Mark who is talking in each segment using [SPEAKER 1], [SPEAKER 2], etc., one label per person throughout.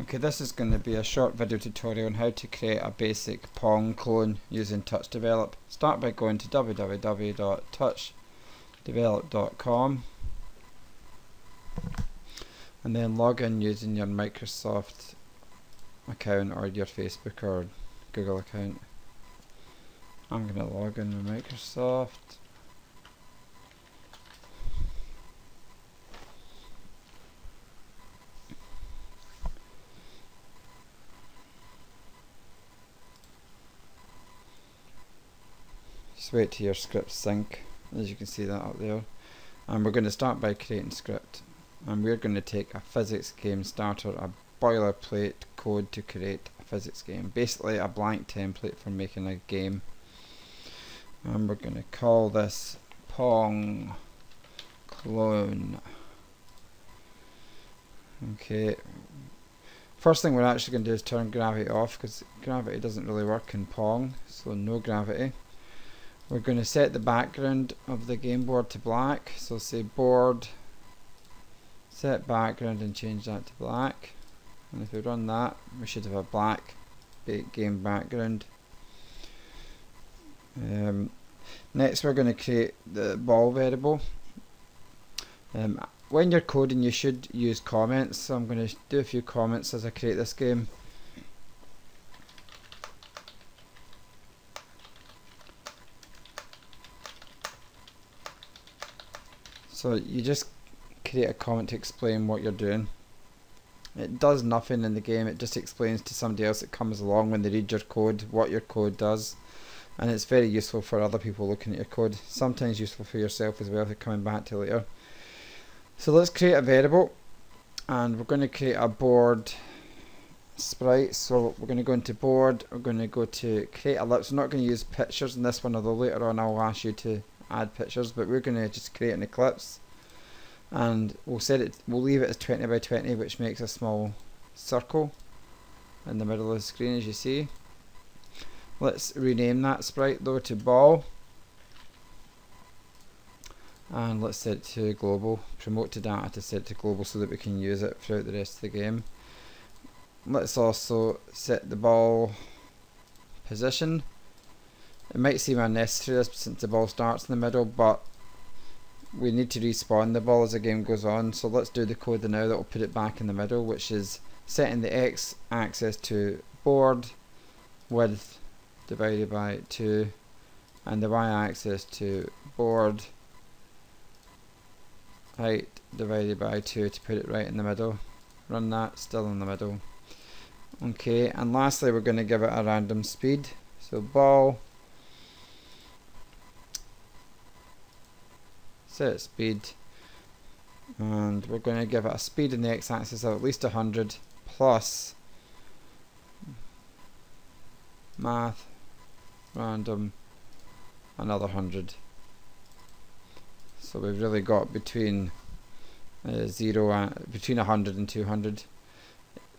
[SPEAKER 1] Okay, this is going to be a short video tutorial on how to create a basic Pong clone using TouchDevelop. Start by going to www.touchdevelop.com and then log in using your Microsoft account or your Facebook or Google account. I'm going to log in with Microsoft. Just wait till your script sync, as you can see that up there. And we're going to start by creating script. And we're going to take a physics game starter, a boilerplate code to create a physics game. Basically a blank template for making a game. And we're going to call this Pong clone. Okay. First thing we're actually going to do is turn gravity off, because gravity doesn't really work in Pong, so no gravity. We're going to set the background of the game board to black, so say board, set background and change that to black. And if we run that, we should have a black game background. Next we're going to create the ball variable. When you're coding you should use comments, so I'm going to do a few comments as I create this game. So you just create a comment to explain what you're doing. It does nothing in the game, it just explains to somebody else that comes along when they read your code what your code does. And it's very useful for other people looking at your code. Sometimes useful for yourself as well if you're coming back to later. So let's create a variable. And we're going to create a board sprite. So we're going to go into board, we're going to go to create ellipse. We're not going to use pictures in this one, although later on I'll ask you to add pictures, but we're going to just create an ellipse, and we'll leave it as 20 by 20, which makes a small circle in the middle of the screen, as you see. Let's rename that sprite though to ball, and let's set it to global. Promote to data to set it to global so that we can use it throughout the rest of the game. Let's also set the ball position. It might seem unnecessary since the ball starts in the middle, but we need to respawn the ball as the game goes on, so let's do the code now that will put it back in the middle, which is setting the x axis to board width divided by 2 and the y axis to board height divided by 2 to put it right in the middle. Run that, still in the middle. Okay, and lastly we're going to give it a random speed, so ball set speed, and we're going to give it a speed in the x-axis of at least 100 plus math random another 100. So we've really got between 100 and 200.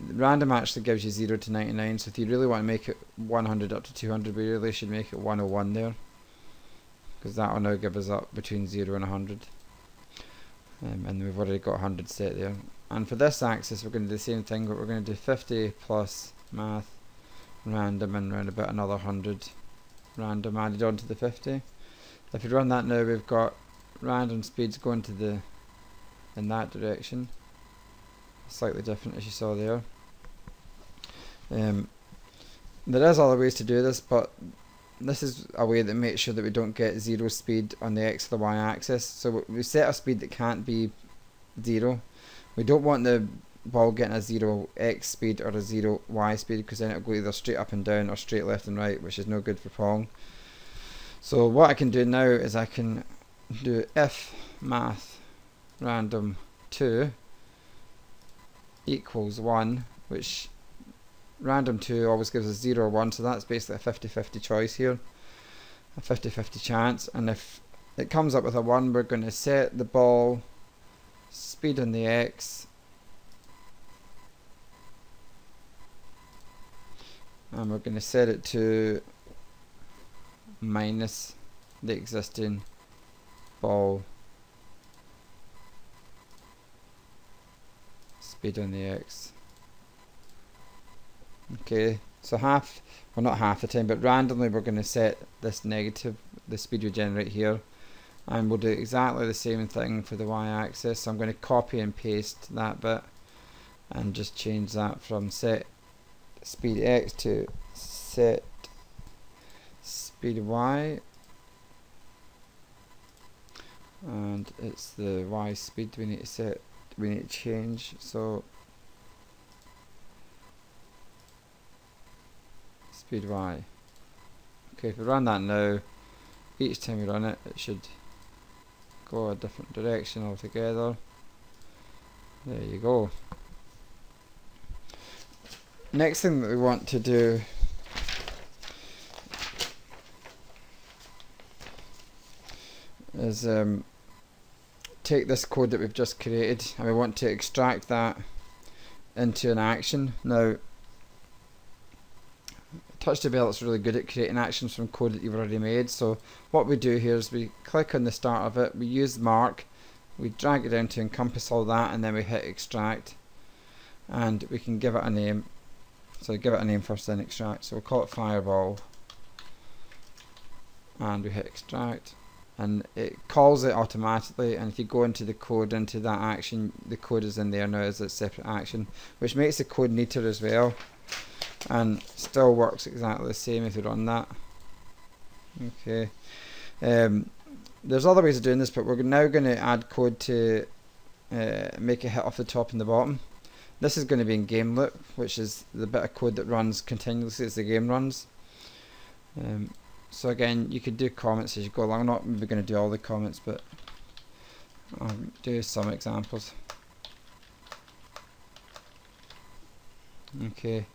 [SPEAKER 1] Random actually gives you 0 to 99, so if you really want to make it 100 up to 200, we really should make it 101 there, because that will now give us up between 0 and 100. And we've already got 100 set there. And for this axis we're going to do the same thing, but we're going to do 50 plus math random and round about another 100 random added on to the 50. If we run that now, we've got random speeds going to in that direction. Slightly different as you saw there. There is other ways to do this, but this is a way that makes sure that we don't get 0 speed on the x or the y axis. So we set a speed that can't be 0. We don't want the ball getting a 0 x speed or a 0 y speed, because then it'll go either straight up and down or straight left and right, which is no good for Pong. So what I can do now is I can do if math random 2 equals 1, which random 2 always gives us 0 or 1, so that's basically a 50-50 choice here, a 50-50 chance. And if it comes up with a 1, we're going to set the ball speed on the x and we're going to set it to minus the existing ball speed on the x. Okay, so half, well not half the time, but randomly we're going to set this negative, the speed we generate here, and we'll do exactly the same thing for the y-axis. So I'm going to copy and paste that bit and just change that from set speed x to set speed y, and it's the y speed we need to set, we need to change. So speed y. Okay, if we run that now, each time we run it, it should go a different direction altogether. There you go. Next thing that we want to do is take this code that we've just created and we want to extract that into an action. Now, TouchDevelop is really good at creating actions from code that you've already made. So what we do here is we click on the start of it, we use mark, we drag it down to encompass all that, and then we hit extract, and we can give it a name. So give it a name first, then extract. So we'll call it fireball, and we hit extract, and it calls it automatically. And if you go into the code, into that action, the code is in there now as a separate action, which makes the code neater as well, and still works exactly the same if you run that. Okay, there's other ways of doing this, but we're now going to add code to make it hit off the top and the bottom. This is going to be in game loop, which is the bit of code that runs continuously as the game runs. So again, you could do comments as you go along. I'm not maybe going to do all the comments, but I'll do some examples. Okay,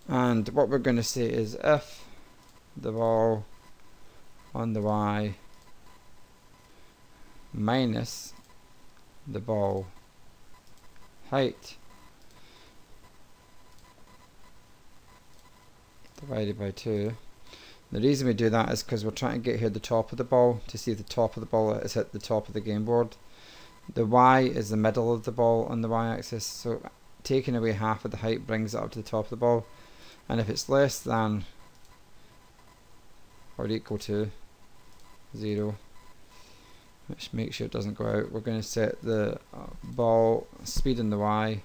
[SPEAKER 1] and what we're going to say is if the ball on the y minus the ball height divided by 2. The reason we do that is because we're trying to get here the top of the ball to see if the top of the ball has hit the top of the game board. The y is the middle of the ball on the y-axis, so taking away half of the height brings it up to the top of the ball, and if it's less than or equal to 0, which makes sure it doesn't go out, we're going to set the ball speed in the y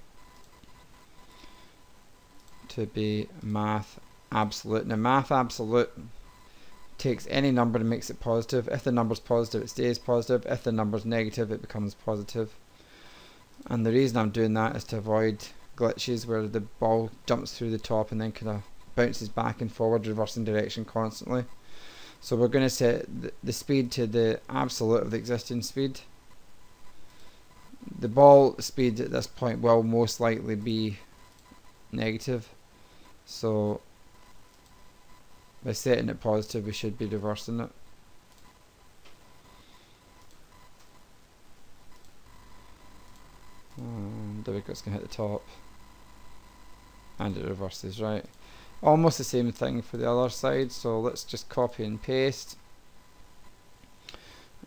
[SPEAKER 1] to be math absolute. Now math absolute takes any number and makes it positive. If the number's positive, it stays positive. If the number's negative, it becomes positive. And the reason I'm doing that is to avoid glitches where the ball jumps through the top and then kind of bounces back and forward, reversing direction constantly. So we're going to set the speed to the absolute of the existing speed. The ball speed at this point will most likely be negative, so by setting it positive we should be reversing it. And there we go, it's going to hit the top and it reverses, right? Almost the same thing for the other side, so let's just copy and paste,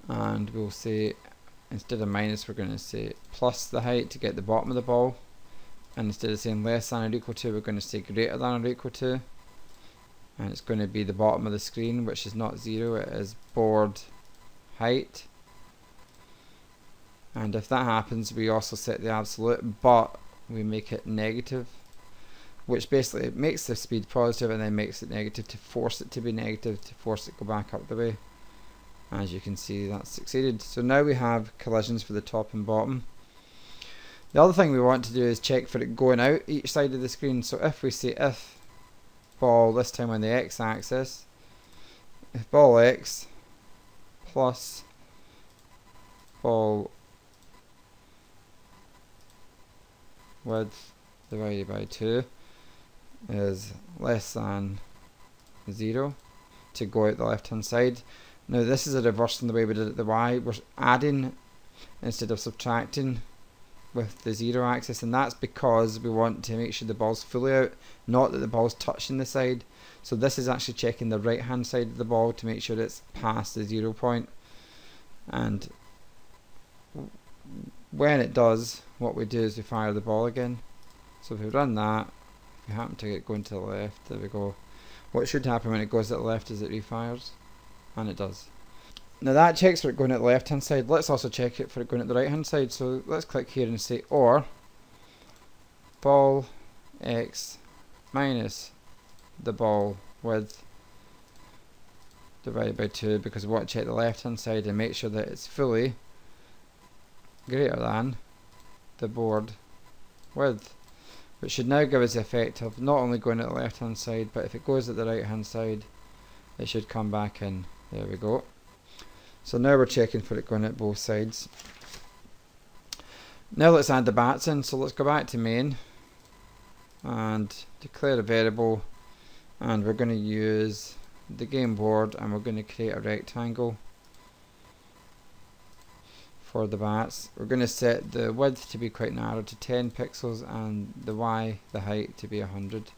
[SPEAKER 1] and we'll say instead of minus we're going to say plus the height to get the bottom of the ball, and instead of saying less than or equal to, we're going to say greater than or equal to, and it's going to be the bottom of the screen, which is not 0, it is board height. And if that happens, we also set the absolute, but we make it negative, which basically makes the speed positive and then makes it negative to force it to be negative, to force it to go back up the way. As you can see, that's succeeded. So now we have collisions for the top and bottom. The other thing we want to do is check for it going out each side of the screen. So if we say if ball, this time on the x-axis, if ball x plus ball width divided by 2 is less than 0 to go out the left hand side. Now this is a reverse in the way we did it the y. We're adding instead of subtracting with the 0 axis, and that's because we want to make sure the ball's fully out, not that the ball's touching the side. So this is actually checking the right hand side of the ball to make sure it's past the 0 point, and when it does, what we do is we fire the ball again. So if we run that, we happen to get going to the left. There we go. What should happen when it goes to the left is it refires, and it does. Now that checks for it going at the left hand side. Let's also check it for it going at the right hand side. So let's click here and say or ball x minus the ball width divided by 2, because we want to check the left hand side and make sure that it's fully greater than the board width, which should now give us the effect of not only going at the left hand side, but if it goes at the right hand side it should come back in. There we go. So now we're checking for it going at both sides. Now let's add the bats in. So let's go back to main and declare a variable, and we're going to use the game board, and we're going to create a rectangle for the bats. We're going to set the width to be quite narrow to 10 pixels and the the height to be 100,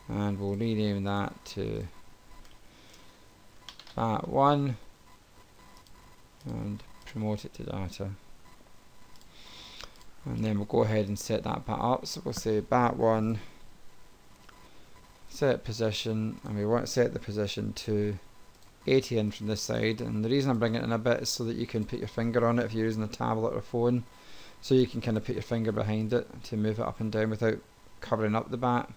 [SPEAKER 1] and we'll rename that to bat1 and promote it to data. And then we'll go ahead and set that bat up. So we'll say bat1 set position, and we want to set the position to 80 in from this side. And the reason I'm bringing it in a bit is so that you can put your finger on it if you're using a tablet or phone, so you can kind of put your finger behind it to move it up and down without covering up the bat.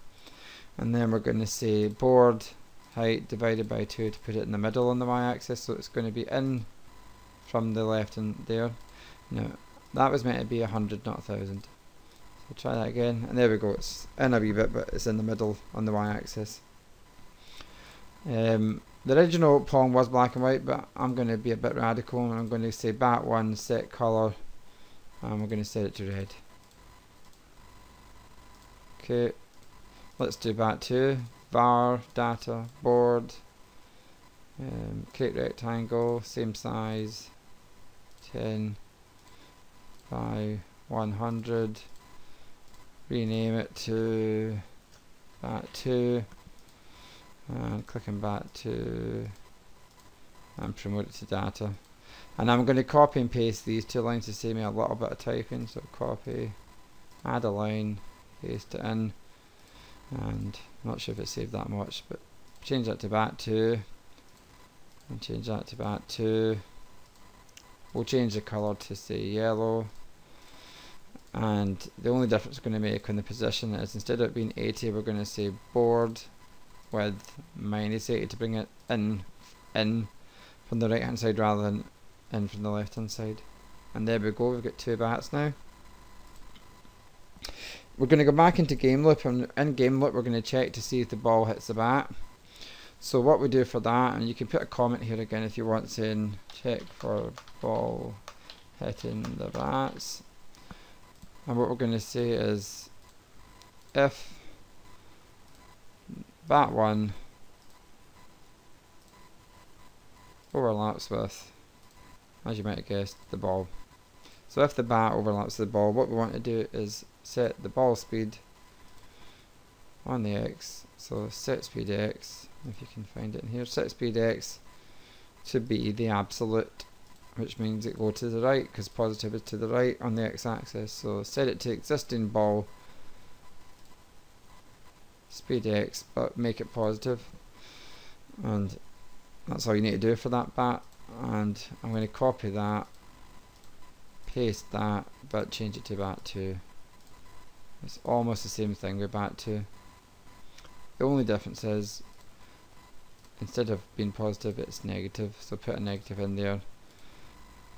[SPEAKER 1] And then we're going to say board height divided by 2 to put it in the middle on the y-axis, so it's going to be in from the left and there. Now that was meant to be 100, not 1000. So try that again, and there we go, it's in a wee bit, but it's in the middle on the y-axis. The original Pong was black and white, but I'm going to be a bit radical, and I'm going to say bat1 set color, and we're going to set it to red. Okay, let's do bat2, var data board, create rectangle, same size, 10 by 100, rename it to bat2, and click on bat2 and promote it to data. And I'm going to copy and paste these two lines to save me a little bit of typing. So copy, add a line, paste it in, and I'm not sure if it saved that much, but change that to bat2 and change that to bat2. We'll change the color to say yellow, and the only difference we're going to make on the position is instead of it being 80, we're going to say board width minus 80 to bring it in from the right hand side rather than in from the left hand side. And there we go, we've got two bats now. We're going to go back into game loop, and in game loop we're going to check to see if the ball hits the bat. So what we do for that, and you can put a comment here again if you want, saying check for ball hitting the bats. And what we're going to say is if bat1 overlaps with, as you might have guessed, the ball. So if the bat overlaps the ball, what we want to do is set the ball speed on the x. So set speed x, if you can find it in here, set speed x to be the absolute, which means it go to the right because positive is to the right on the x-axis. So set it to existing ball speed x, but make it positive, and that's all you need to do for that bat. And I'm going to copy that, paste that, but change it to bat2. It's almost the same thing with bat2. The only difference is instead of being positive it's negative, so put a negative in there.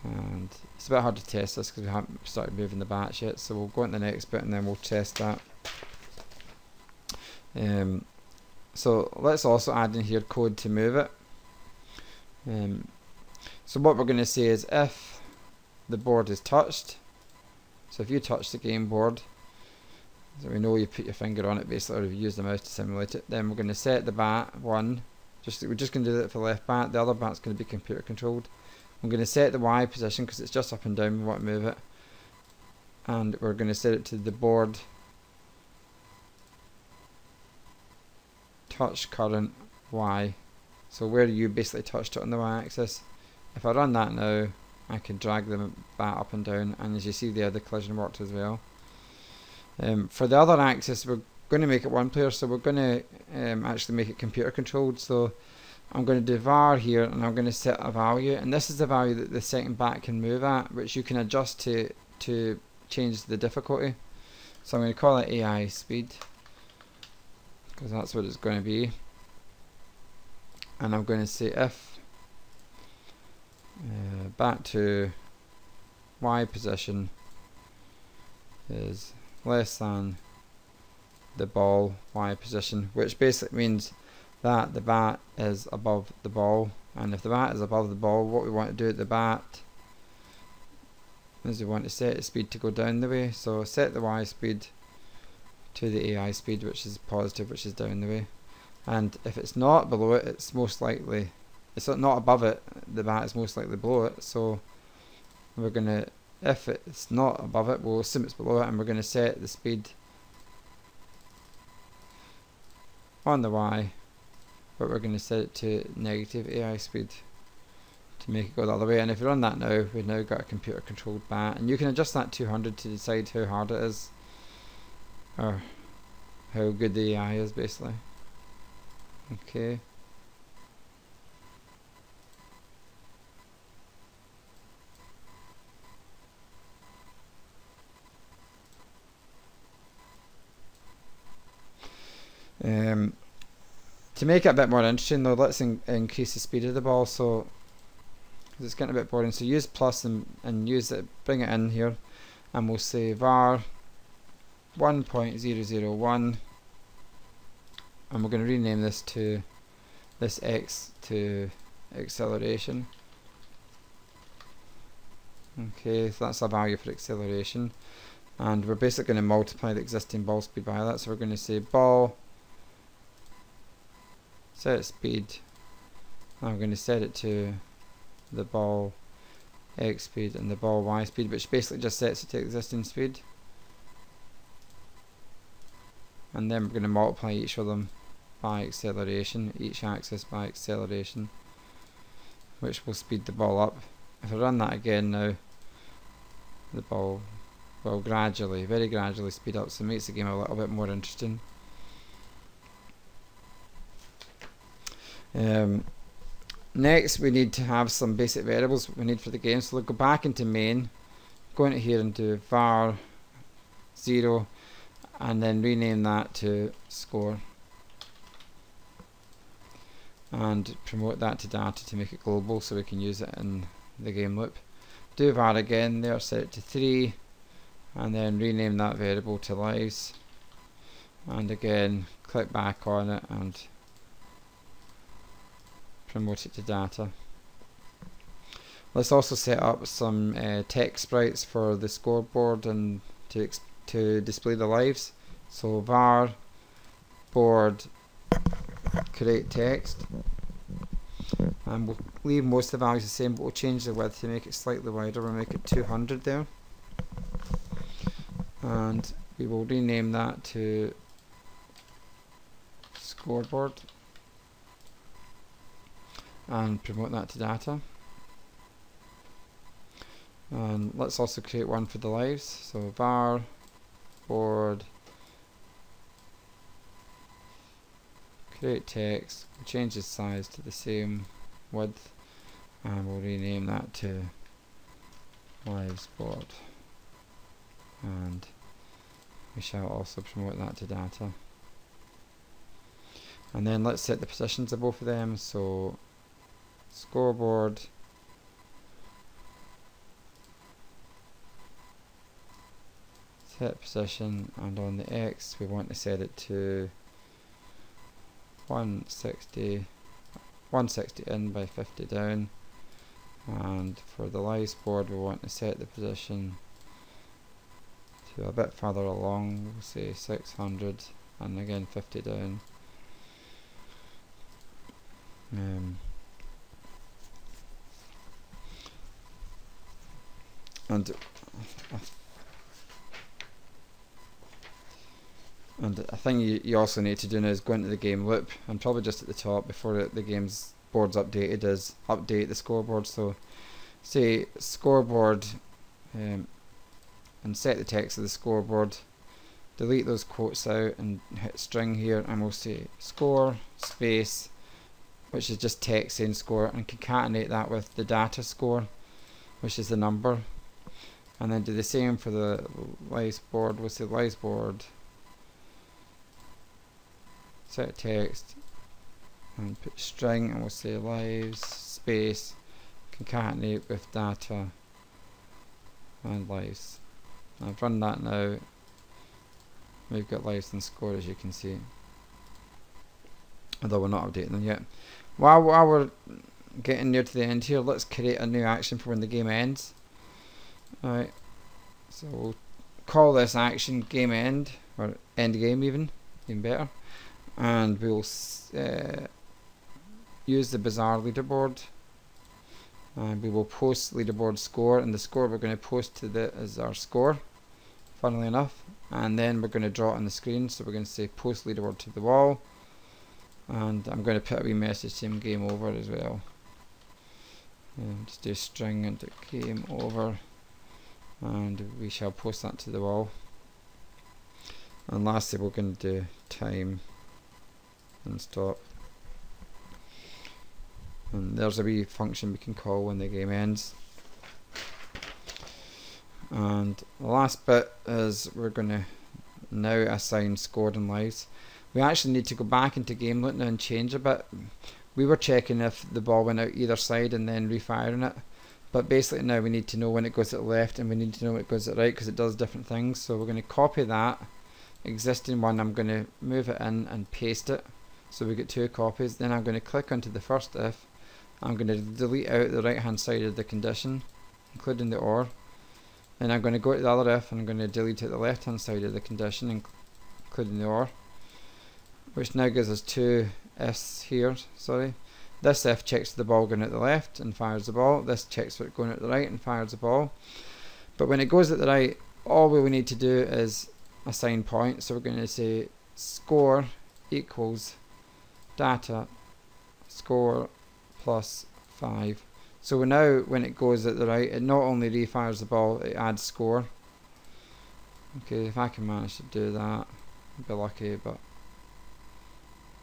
[SPEAKER 1] And it's a bit hard to test this because we haven't started moving the bats yet, so we'll go on to the next bit and then we'll test that. So let's also add in here code to move it. So what we're going to say is if the board is touched, so if you touch the game board, so we know you put your finger on it basically, or you use the mouse to simulate it, then we're going to set the bat 1, we're just going to do that for the left bat, the other bat's going to be computer controlled. I'm going to set the Y position because it's just up and down, we want to move it, and we're going to set it to the board touch current Y, so where you basically touched it on the Y axis. If I run that now, I can drag the bat up and down, and as you see there, the collision worked as well. For the other axis, we're going to make it one player, so we're going to actually make it computer controlled. So I'm going to do var here, and I'm going to set a value, and this is the value that the second bat can move at, which you can adjust to change the difficulty. So I'm going to call it AI speed, because that's what it's going to be. And I'm going to say if bat to Y position is less than the ball Y position, which basically means that the bat is above the ball. And if the bat is above the ball, what we want to do at the bat is we want to set the speed to go down the way. So set the Y speed to the AI speed, which is positive, which is down the way. And if it's not below it, it's most likely, it's not above it, the bat is most likely below it. So we're going to, if it's not above it, we'll assume it's below it, and we're going to set the speed on the Y, but we're going to set it to negative AI speed to make it go the other way. And if you run that now, we've now got a computer controlled bat, and you can adjust that 200 to decide how hard it is, or how good the AI is basically. Okay. To make it a bit more interesting though, let's increase the speed of the ball, so it's getting a bit boring. So use plus and use it, bring it in here, and we'll say var 1.001, and we're going to rename this to x to acceleration. Okay, so that's a value for acceleration, and we're basically going to multiply the existing ball speed by that. So we're going to say ball set speed, I'm going to set it to the ball x speed and the ball y speed, which basically just sets it to existing speed, and then we're going to multiply each of them by acceleration, each axis by acceleration, which will speed the ball up. If I run that again now, the ball will gradually, very gradually speed up, so it makes the game a little bit more interesting. Next we need to have some basic variables we need for the game, so we'll go back into main, go into here and do var 0, and then rename that to score, and promote that to data to make it global so we can use it in the game loop. Do var again there, set it to 3, and then rename that variable to lives, and again click back on it and promote it to data. Let's also set up some text sprites for the scoreboard and to display the lives. So var board create text, and we'll leave most of the values the same, but we'll change the width to make it slightly wider. We'll make it 200 there, and we will rename that to scoreboard and promote that to data. And let's also create one for the lives, so var board create text, we'll change the size to the same width, and we'll rename that to lives board, and we shall also promote that to data. And then let's set the positions of both of them, so scoreboard set position, and on the X we want to set it to 160 in by 50 down, and for the lives board we want to set the position to a bit further along, we'll say 600 and again 50 down. And a thing you also need to do now is go into the game loop, and probably just at the top before the game's board's updated is update the scoreboard. So say scoreboard and set the text of the scoreboard delete those quotes out and hit string here, and we'll say score space, which is just text saying score, and concatenate that with the data score, which is the number, and then do the same for the lives board. We'll say lives board set text and put string, and we'll say lives space concatenate with data and lives. I've run that now. We've got lives and score, as you can see, although we're not updating them yet. While we're getting near to the end here, let's create a new action for when the game ends. Alright, so we'll call this action game end, or end game even better, and we'll use the bizarre leaderboard, and we will post leaderboard score, and the score we're going to post to is our score, funnily enough, and then we're going to draw it on the screen. So we're going to say post leaderboard to the wall, and I'm going to put a wee message saying game over as well. Just do a string into game over, and we shall post that to the wall. And lastly, we're going to do time and stop. And there's a wee function we can call when the game ends. And the last bit is we're going to now assign scored and lives. We actually need to go back into game loop now and change a bit. We were checking if the ball went out either side and then refiring it, but basically now we need to know when it goes at the left, and we need to know when it goes at the right, because it does different things. So we're going to copy that existing one, I'm going to move it in and paste it, so we get two copies. Then I'm going to click onto the first if. I'm going to delete out the right hand side of the condition, including the or. Then I'm going to go to the other if, and I'm going to delete out the left hand side of the condition, including the or, which now gives us two ifs here. Sorry, this if checks the ball going out the left and fires the ball. This checks for it going out the right and fires the ball. But when it goes at the right, all we need to do is assign points. So we're going to say score equals data score plus 5. So now when it goes at the right, it not only refires the ball, it adds score. Okay, if I can manage to do that, I'd be lucky, but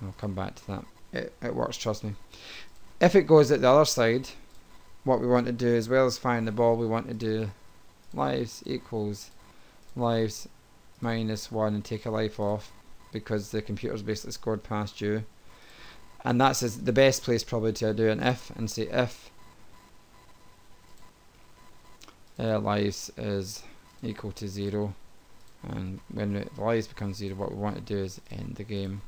[SPEAKER 1] I'll come back to that. It works, trust me. If it goes at the other side, what we want to do, as well as firing the ball, we want to do lives equals lives minus 1 and take a life off, because the computer's basically scored past you. And that's the best place probably to do an if, and say if lives is equal to 0, and when the lives become 0, what we want to do is end the game.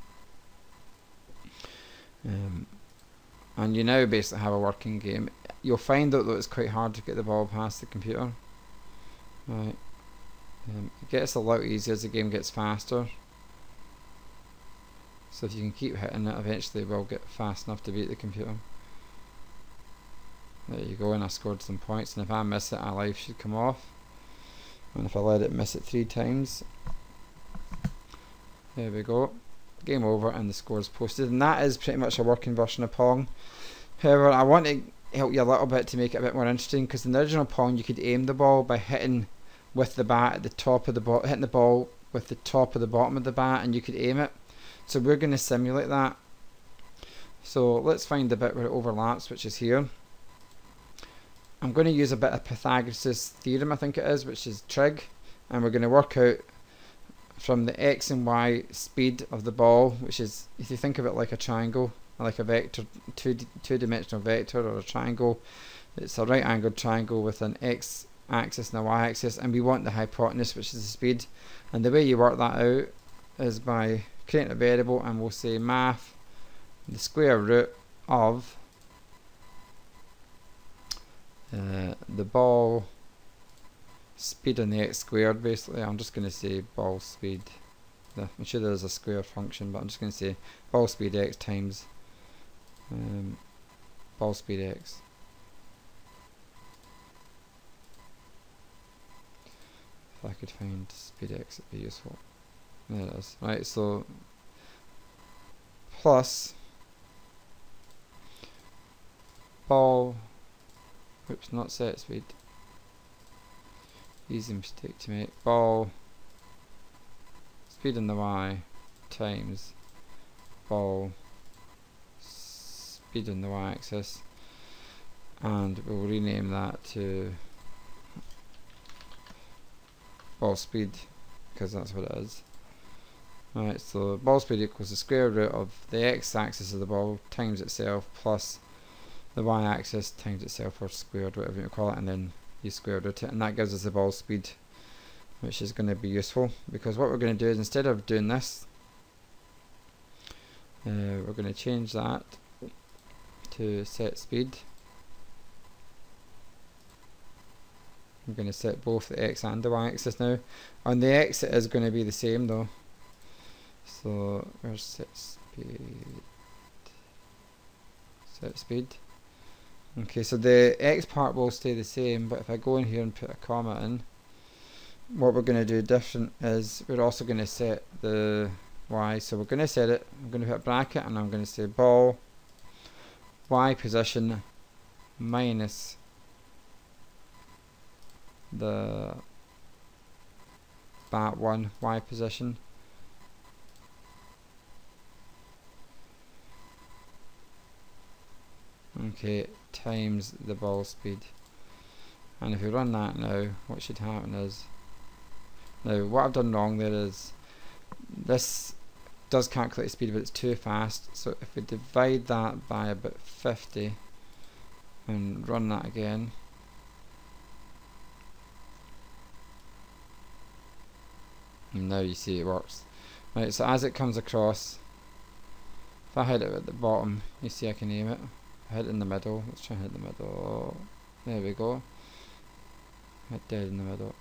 [SPEAKER 1] And you now basically have a working game. You'll find out that it's quite hard to get the ball past the computer. Right. It gets a lot easier as the game gets faster. So if you can keep hitting it, eventually it will get fast enough to beat the computer. There you go, and I scored some points, and if I miss it, a life should come off. And if I let it miss it 3 times, there we go. Game over, and the score is posted. And that is pretty much a working version of Pong. However, I want to help you a little bit to make it a bit more interesting, because in the original Pong you could aim the ball by hitting with the bat at the top of the ball, hitting the ball with the top of the bottom of the bat, and you could aim it. So we're going to simulate that. So let's find the bit where it overlaps, which is here. I'm going to use a bit of Pythagoras Theorem, I think it is, which is trig, and we're going to work out from the x and y speed of the ball, which is, if you think of it like a triangle, like a vector, two-dimensional vector or a triangle, it's a right angled triangle with an x axis and a y axis, and we want the hypotenuse, which is the speed. And the way you work that out is by creating a variable, and we'll say math the square root of the ball speed on the x squared. Basically, I'm just going to say ball speed. I'm sure there's a square function, but I'm just going to say ball speed x times ball speed x. If I could find speed x, it'd be useful. There it is. Right, so plus ball, oops, not set speed, easy mistake to make, ball speed in the y times ball speed in the y-axis, and we'll rename that to ball speed because that's what it is. Alright, so ball speed equals the square root of the x-axis of the ball times itself plus the y-axis times itself, or squared, whatever you call it, and then you square root it, and that gives us the ball speed, which is going to be useful because what we're going to do is, instead of doing this, we're going to change that to set speed. I'm going to set both the x and the y-axis now. On the x it is going to be the same though. So where's set speed? Set speed. Okay, so the x part will stay the same, but if I go in here and put a comma in, what we're going to do different is we're also going to set the y. So we're going to set it, I'm going to put a bracket, and I'm going to say ball y position minus the bat1 y position times the ball speed. And if we run that now, what should happen is, now what I've done wrong there is this does calculate the speed but it's too fast, so if we divide that by about 50 and run that again, and now you see it works. Right, so as it comes across, if I hit it at the bottom, you see I can aim it. I hit it in the middle, let's try and hit the middle, there we go, hit dead in the middle,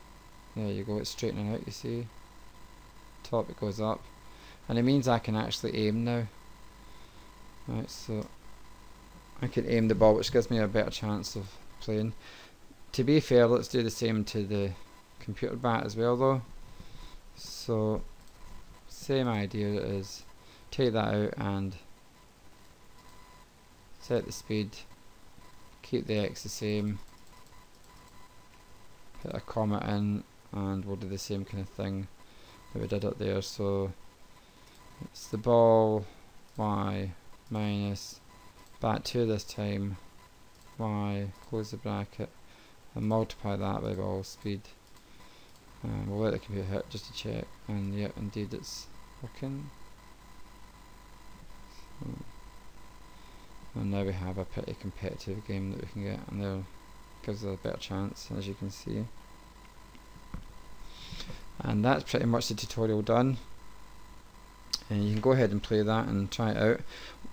[SPEAKER 1] there you go, it's straightening out, you see, top it goes up, and it means I can actually aim now. Right, so I can aim the ball, which gives me a better chance of playing. To be fair, let's do the same to the computer bat as well though. So same idea is take that out and set the speed, keep the x the same, put a comma in, and we'll do the same kind of thing that we did up there. So it's the ball y minus bat2 this time y, close the bracket, and multiply that by ball speed, and we'll let the computer hit just to check, and yeah, indeed it's working. So, and now we have a pretty competitive game that we can get, and there gives us a better chance, as you can see. And that's pretty much the tutorial done, and you can go ahead and play that and try it out.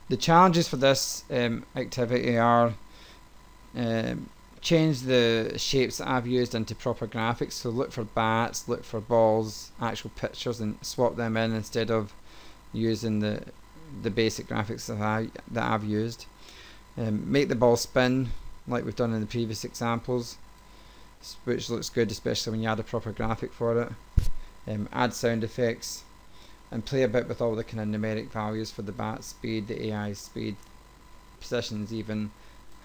[SPEAKER 1] The challenges for this activity are change the shapes that I've used into proper graphics, so look for bats, look for balls, actual pictures, and swap them in instead of using the basic graphics that I've used. Make the ball spin like we've done in the previous examples, which looks good especially when you add a proper graphic for it. Add sound effects and play a bit with all the kind of numeric values for the bat speed, the AI speed, positions even.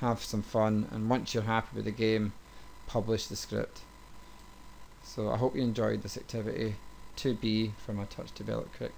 [SPEAKER 1] Have some fun, and once you're happy with the game, publish the script. So I hope you enjoyed this activity 2B from my TouchDevelop curriculum.